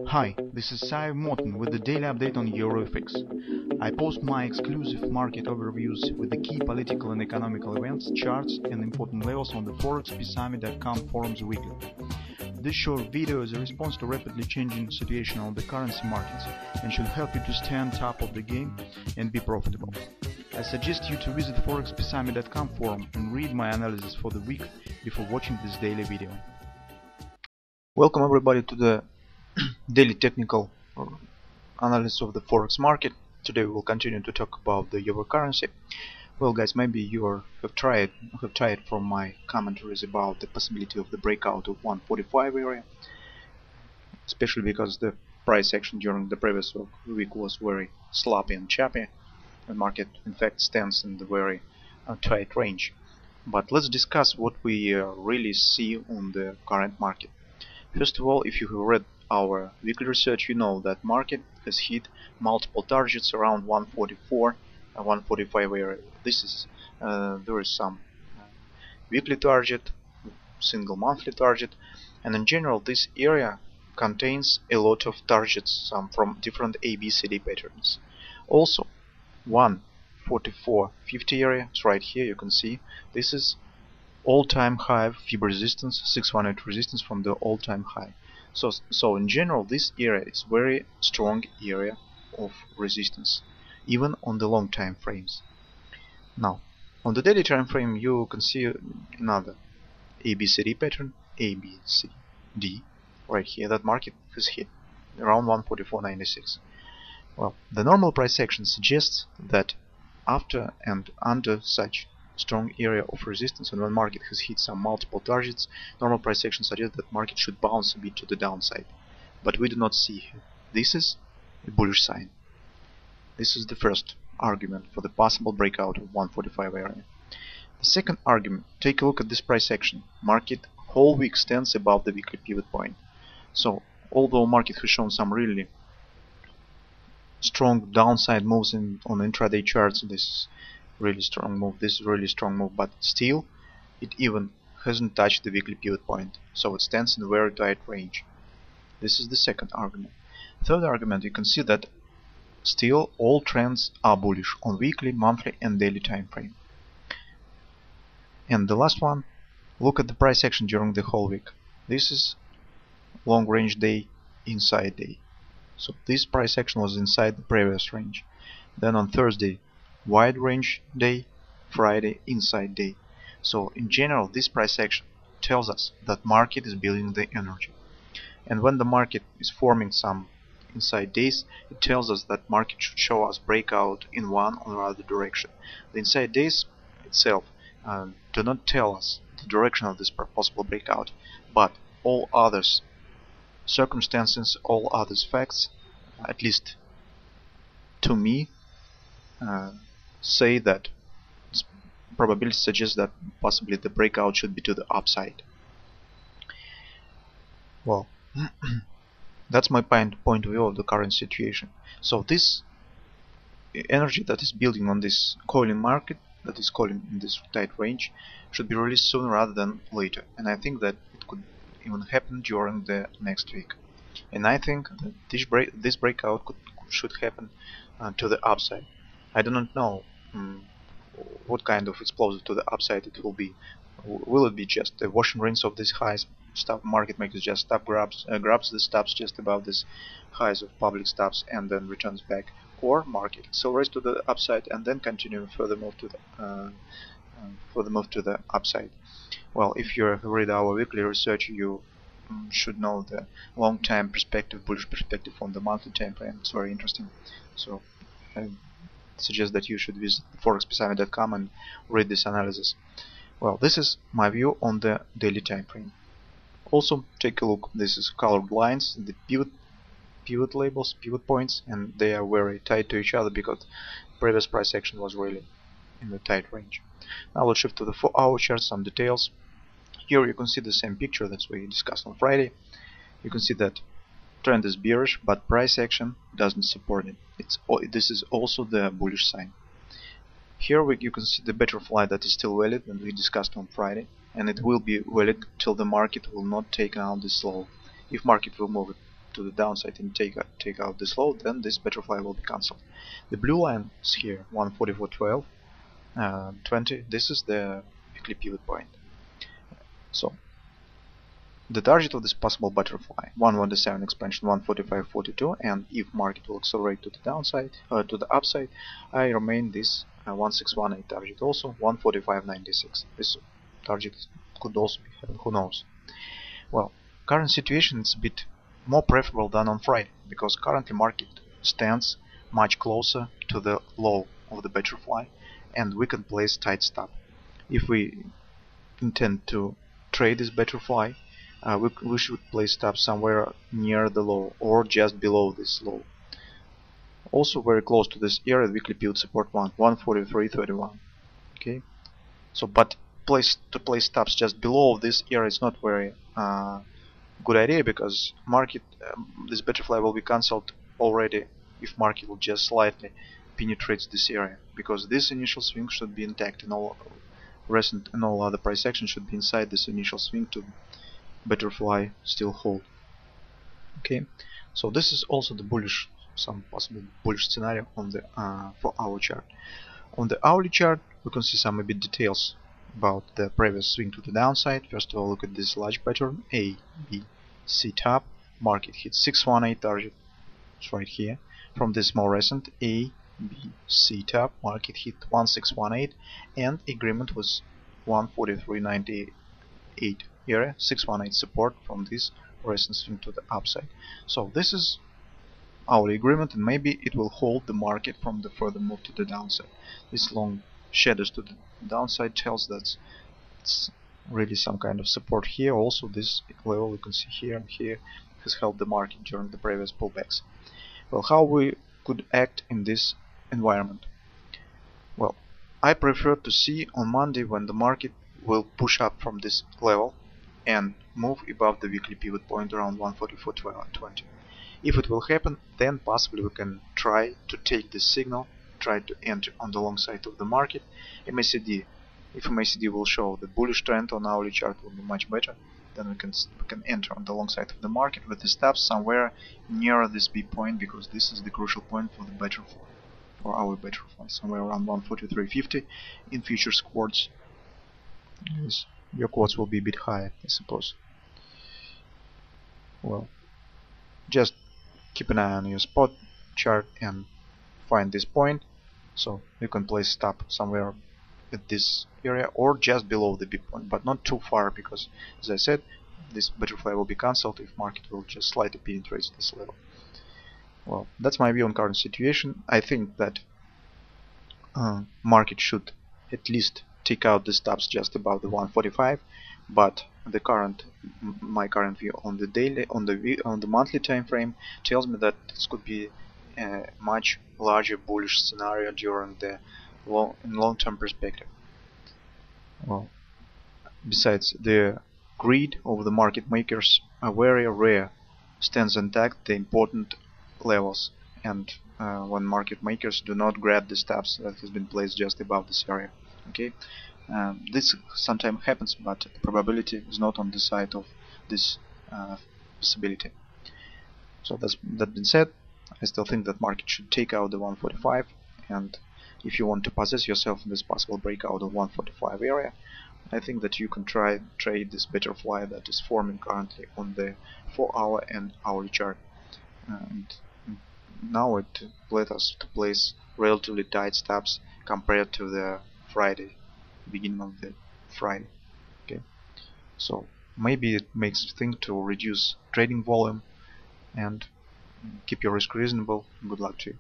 Hi, this is Sive Morten with the daily update on EURUSD. I post my exclusive market overviews with the key political and economical events, charts and important levels on the ForexPeaceArmy.com forums weekly. This short video is a response to rapidly changing situation on the currency markets and should help you to stay on top of the game and be profitable. I suggest you to visit ForexPeaceArmy.com forum and read my analysis for the week before watching this daily video. Welcome everybody to the daily technical analysis of the forex market. Today we will continue to talk about the euro currency. Well guys, maybe you have tried from my commentaries about the possibility of the breakout of 145 area, especially because the price action during the previous week was very sloppy and choppy. The market in fact stands in the very tight range. But let's discuss what we really see on the current market. First of all, if you have read our weekly research, you know that market has hit multiple targets around 144 and 145 area. This is there is some weekly target, single monthly target, and in general this area contains a lot of targets, some from different ABCD patterns. Also 144.50 area, it's right here, you can see this is all-time high fib resistance, 618 resistance from the all-time high. So in general this area is very strong area of resistance, even on the long time frames. Now on the daily time frame you can see another ABCD pattern, ABCD, right here, that market has hit around 144.96. Well, the normal price action suggests that after and under such strong area of resistance, and when market has hit some multiple targets, normal price action suggests that market should bounce a bit to the downside. But we do not see here. This is a bullish sign. This is the first argument for the possible breakout of 145 area. The second argument, take a look at this price action. Market whole week stands above the weekly pivot point. So although market has shown some really strong downside moves on intraday charts, this is really strong move, but still it even hasn't touched the weekly pivot point, so it stands in a very tight range. This is the second argument. Third argument, you can see that still all trends are bullish on weekly, monthly and daily time frame. And the last one, look at the price action during the whole week. This is long range day, inside day. So this price action was inside the previous range. Then on Thursday, wide range day, Friday, inside day. So in general this price action tells us that market is building the energy. And when the market is forming some inside days, it tells us that market should show us breakout in one or other direction. The inside days itself do not tell us the direction of this possible breakout, but all others circumstances, all others facts, at least to me, say that probability suggests that possibly the breakout should be to the upside. Well, that's my point of view of the current situation. So this energy that is building on this coiling market, that is coiling in this tight range, should be released sooner rather than later. And I think that it could even happen during the next week. And I think that this breakout should happen to the upside. I do not know what kind of explosive to the upside it will be. Will it be just a wash and rinse of these highs? Market makers just grabs the stops just above this highs of public stops and then returns back, or market accelerates to the upside and then continue further move to the upside. Well, if you have read our weekly research, you should know the long-time perspective, bullish perspective on the monthly time frame. It's very interesting. So I suggest that you should visit ForexPeaceArmy.com and read this analysis. Well, this is my view on the daily time frame. Also, take a look. This is colored lines, the pivot labels, pivot points, and they are very tight to each other because previous price action was really in the tight range. Now let's shift to the 4-hour chart, some details. Here you can see the same picture that we discussed on Friday. You can see that trend is bearish, but price action doesn't support it. This is also the bullish sign. Here you can see the butterfly that is still valid, and we discussed on Friday, and it will be valid till the market will not take out this low. If market will move it to the downside and take out this low, then this butterfly will be cancelled. The blue line is here, 144.12, 20. This is the weekly pivot point. So the target of this possible butterfly, 117 expansion, 145.42, and if market will accelerate to the downside, to the upside, I remain this 1618 target also, 145.96. This target could also be held, who knows. Well, current situation is a bit more preferable than on Friday, because currently market stands much closer to the low of the butterfly, and we can place tight stop. If we intend to trade this butterfly, we should place stop somewhere near the low or just below this low. Also very close to this area, the weekly pivot support 143.31. Okay, so but place stops just below this area is not very good idea, because market this butterfly will be cancelled already if market will just slightly penetrate this area, because this initial swing should be intact and all recent and all other price action should be inside this initial swing to butterfly still hold. Okay, so this is also the bullish, some possible bullish scenario on the for our chart. On the hourly chart, we can see some a bit details about the previous swing to the downside. First of all, look at this large pattern, A, B, C top. Market hit 618 target, it's right here. From this more recent A, B, C top, market hit 1618, and agreement was 143.98 area, 618 support from this recent swing to the upside. So this is our agreement, and maybe it will hold the market from the further move to the downside. This long shadows to the downside tells that it's really some kind of support here. Also this level you can see here and here has held the market during the previous pullbacks. Well, how we could act in this environment? Well, I prefer to see on Monday when the market will push up from this level and move above the weekly pivot point around 144.20. If it will happen, then possibly we can try to take this signal, try to enter on the long side of the market. MACD, if MACD will show the bullish trend on hourly chart, will be much better. Then we can enter on the long side of the market with the stops somewhere near this B point, because this is the crucial point for the butterfly, for our butterfly, somewhere around 143.50 in futures quartz. Yes, your quartz will be a bit higher, I suppose. Well, just keep an eye on your spot chart and find this point, so you can place stop somewhere at this area or just below the big point, but not too far, because as I said, this butterfly will be cancelled if market will just slightly penetrate this level. Well, that's my view on current situation. I think that market should at least take out the stops just above the 145, but my current view on the daily, on the monthly time frame tells me that this could be a much larger bullish scenario during the long-term perspective. Well, besides, the greed of the market makers are very rare, stands intact the important levels, and when market makers do not grab the stops that has been placed just above this area. Okay, this sometimes happens, but the probability is not on the side of this possibility. So that being said, I still think that market should take out the 145, and if you want to possess yourself in this possible breakout of 145 area, I think that you can try trade this butterfly that is forming currently on the 4-hour and hourly chart. And now it led us to place relatively tight stops compared to the Friday, beginning of the Friday. Okay, so maybe it makes think to reduce trading volume and keep your risk reasonable. Good luck to you.